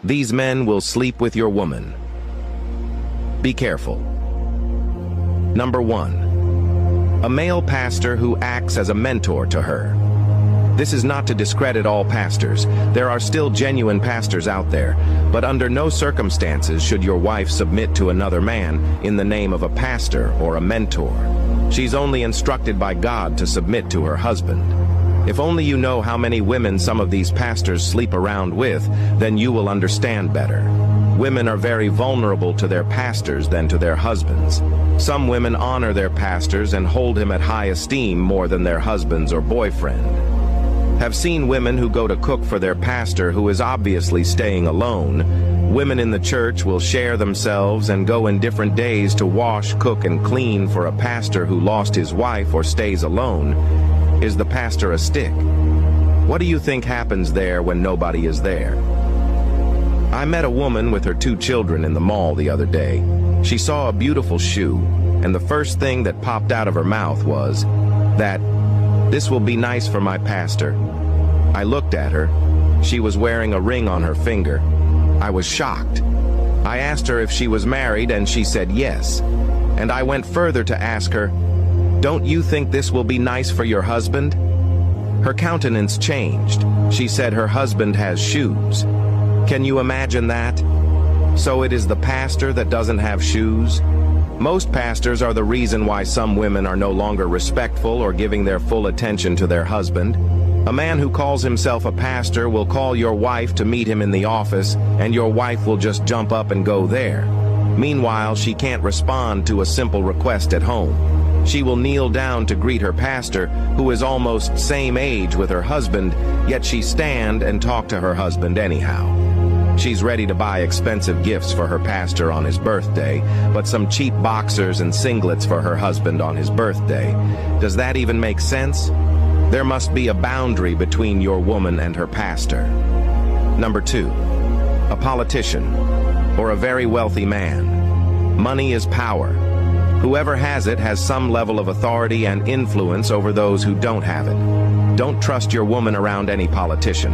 These men will sleep with your woman. Be careful. Number 1. A male pastor who acts as a mentor to her. This is not to discredit all pastors. There are still genuine pastors out there, but under no circumstances should your wife submit to another man in the name of a pastor or a mentor. She's only instructed by God to submit to her husband. If only you know how many women some of these pastors sleep around with, then you will understand better. Women are very vulnerable to their pastors than to their husbands. Some women honor their pastors and hold him at high esteem more than their husbands or boyfriend. Have seen women who go to cook for their pastor who is obviously staying alone. Women in the church will share themselves and go in different days to wash, cook, and clean for a pastor who lost his wife or stays alone. Is the pastor a stick? What do you think happens there when nobody is there? I met a woman with her 2 children in the mall the other day. She saw a beautiful shoe, and the first thing that popped out of her mouth was that this will be nice for my pastor. I looked at her. She was wearing a ring on her finger. I was shocked. I asked her if she was married, and she said yes. And I went further to ask her, "Don't you think this will be nice for your husband?" Her countenance changed. She said her husband has shoes. Can you imagine that? So it is the pastor that doesn't have shoes? Most pastors are the reason why some women are no longer respectful or giving their full attention to their husband. A man who calls himself a pastor will call your wife to meet him in the office, and your wife will just jump up and go there. Meanwhile, she can't respond to a simple request at home. She will kneel down to greet her pastor, who is almost same age with her husband, yet she stand and talk to her husband anyhow. She's ready to buy expensive gifts for her pastor on his birthday, but some cheap boxers and singlets for her husband on his birthday. Does that even make sense? There must be a boundary between your woman and her pastor. Number 2. A politician or a very wealthy man. Money is power. Whoever has it has some level of authority and influence over those who don't have it. Don't trust your woman around any politician.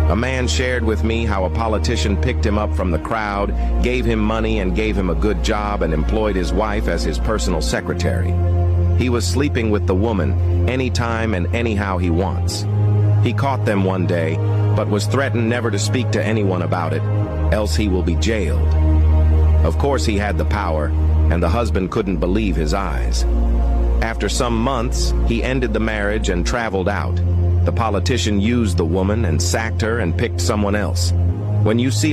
A man shared with me how a politician picked him up from the crowd, gave him money and gave him a good job and employed his wife as his personal secretary. He was sleeping with the woman anytime and anyhow he wants. He caught them one day, but was threatened never to speak to anyone about it, else he will be jailed. Of course he had the power, and the husband couldn't believe his eyes. After some months, he ended the marriage and traveled out. The politician used the woman and sacked her and picked someone else. When you see a